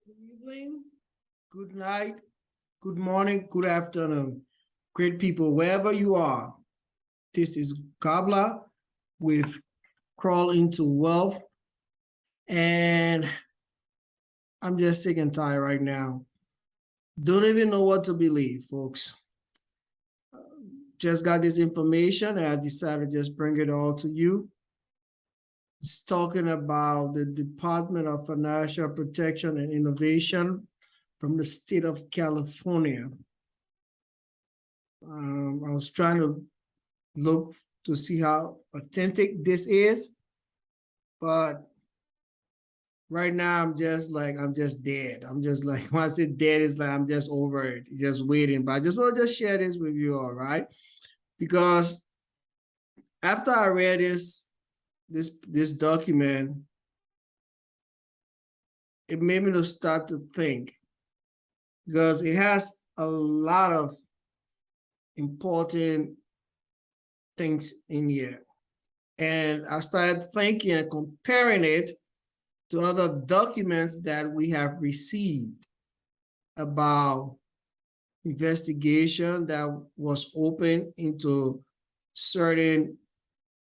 Good evening, good night, good morning, good afternoon. Great people, wherever you are. This is Gabla with Crawl into Wealth. And I'm just sick and tired right now. Don't even know what to believe, folks. Just got this information and I decided to just bring it all to you. It's talking about the Department of Financial Protection and Innovation from the state of California. I was trying to look to see how authentic this is, but right now I'm just dead. I'm just like, when I say dead, it's like I'm just over it, just waiting. But I just want to just share this with you all, right? Because after I read this document, it made me to start to think, because it has a lot of important things in here. And I started thinking and comparing it to other documents that we have received about investigation that was open into certain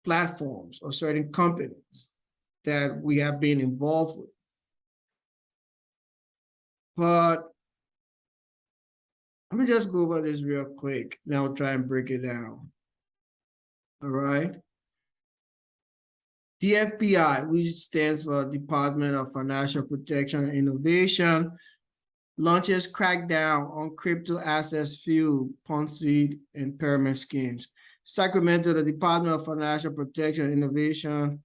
platforms or certain companies that we have been involved with. But let me just go over this real quick. Now I'll try and break it down. All right. The FBI, which stands for Department of Financial Protection and Innovation, launches crackdown on crypto assets fueled Ponzi and pyramid schemes. Sacramento, the Department of Financial Protection and Innovation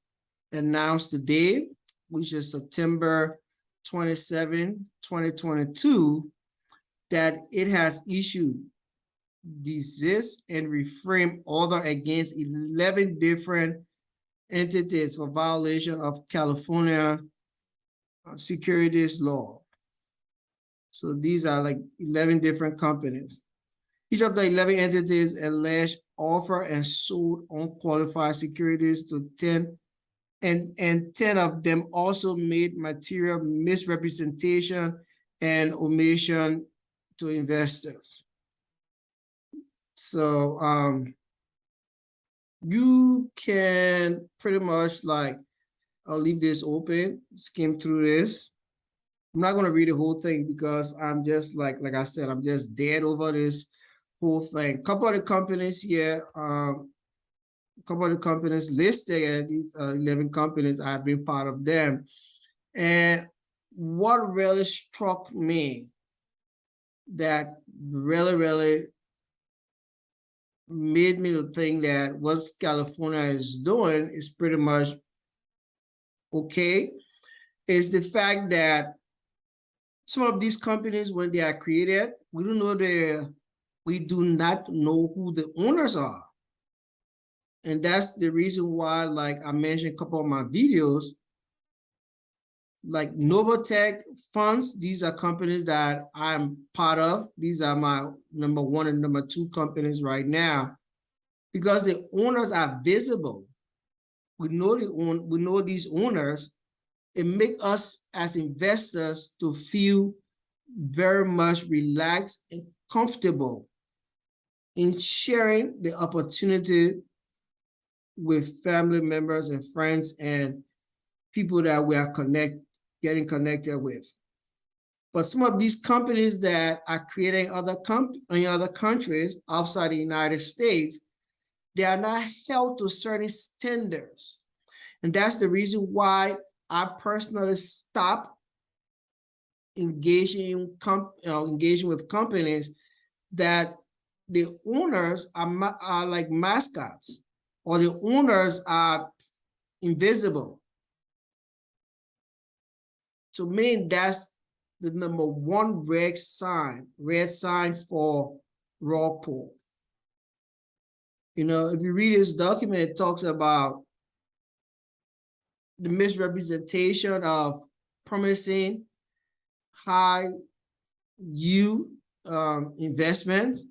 announced today, which is September 27, 2022, that it has issued desist and reframe order against 11 different entities for violation of California securities law. So these are like 11 different companies. Each of the 11 entities alleged offer and sold unqualified securities to 10, and 10 of them also made material misrepresentation and omission to investors. So you can pretty much I'll leave this open, skim through this. I'm not going to read the whole thing because I'm just like I said, I'm just dead over this whole thing. A couple of the companies here, a couple of the companies listed, and these 11 companies, I've been part of them. And what really struck me that really made me to think that what California is doing is pretty much okay, is the fact that some of these companies, when they are created, we do not know who the owners are. And that's the reason why, like I mentioned a couple of my videos, like Novatech funds, these are companies that I'm part of. These are my number 1 and number 2 companies right now, because the owners are visible. We know these owners. It makes us as investors to feel very much relaxed and comfortable in sharing the opportunity with family members and friends and people that we are getting connected with. But some of these companies that are creating in other countries outside the United States, they are not held to certain standards. And that's the reason why I personally stopped engaging with companies that the owners are like mascots, or the owners are invisible. To me, that's the number 1 red sign for raw pool. You know, if you read this document, it talks about the misrepresentation of promising high yield investments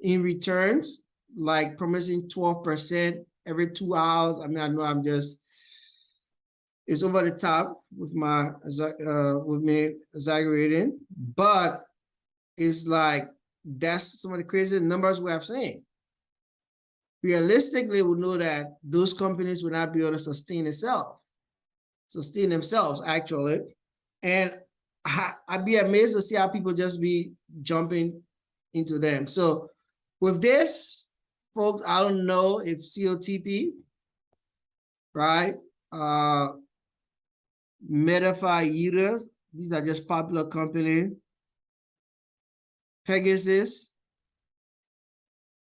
in returns, like promising 12% every 2 hours. I mean, I know I'm just It's over the top with me exaggerating, but it's like that's some of the crazy numbers we have seen. Realistically, we know that those companies will not be able to sustain themselves actually. And I'd be amazed to see how people just be jumping into them. So with this, folks, I don't know if COTP, right? Metafi users, these are just popular companies. Pegasus,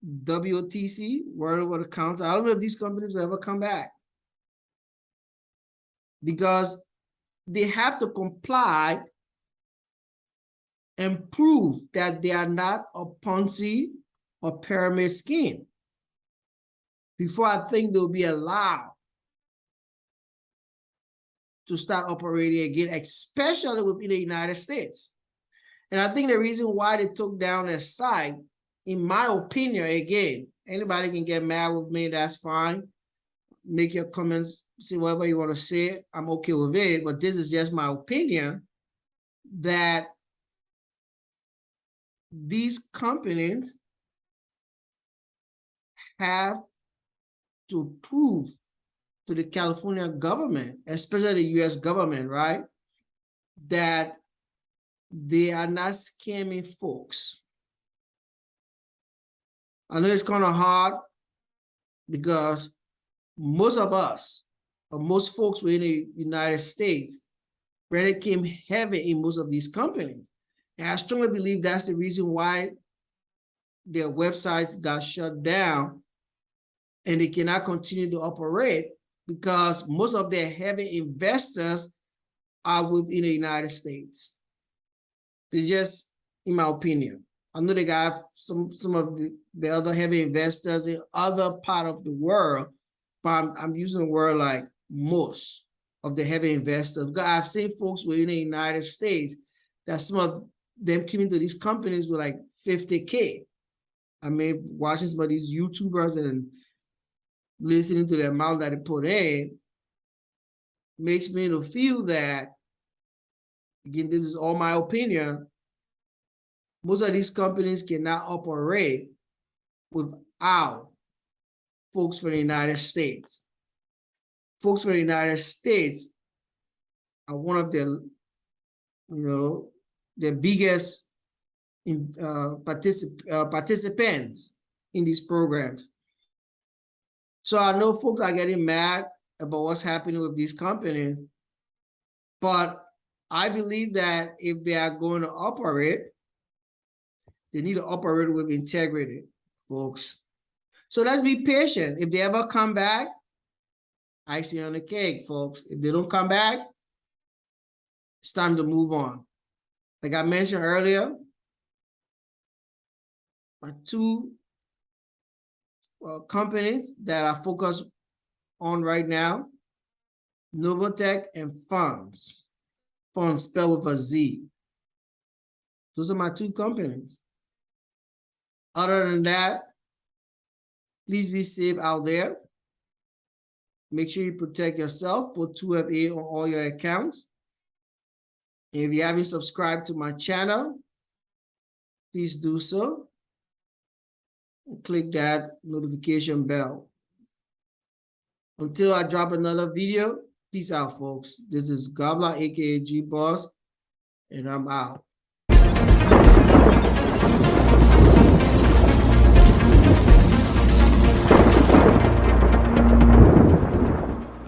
WOTC, World Over the Counter. I don't know if these companies will ever come back because they have to comply and prove that they are not a Ponzi or pyramid scheme before I think they'll be allowed to start operating again, especially within the United States. And I think the reason why they took down their site, in my opinion, again, anybody can get mad with me, that's fine. Make your comments, say whatever you want to say, I'm okay with it, but this is just my opinion, that these companies have to prove to the California government, especially the US government, right, that they are not scamming folks. I know it's kind of hard because most of us, or most folks within the United States, really came heavy in most of these companies. And I strongly believe that's the reason why their websites got shut down and they cannot continue to operate, because most of their heavy investors are within the United States. It's just, in my opinion. I know they got some of the other heavy investors in other part of the world, but I'm using the word like most of the heavy investors. Because I've seen folks within the United States that some of them came into these companies with like 50K. I mean, watching some of these YouTubers and listening to the amount that they put in makes me to feel that, again, this is all my opinion, most of these companies cannot operate without folks from the United States. Folks from the United States are one of the, the biggest participants in these programs. So I know folks are getting mad about what's happening with these companies, but I believe that if they are going to operate, they need to operate with integrity, folks. So let's be patient. If they ever come back, icing on the cake, folks. If they don't come back, it's time to move on. Like I mentioned earlier, my two companies that I focus on right now, Wotc and Funds. Funds spelled with a Z. Those are my two companies. Other than that, please be safe out there. Make sure you protect yourself. Put 2FA on all your accounts. And if you haven't subscribed to my channel, please do so. And click that notification bell. Until I drop another video, peace out, folks. This is Gobbler, aka G Boss, and I'm out.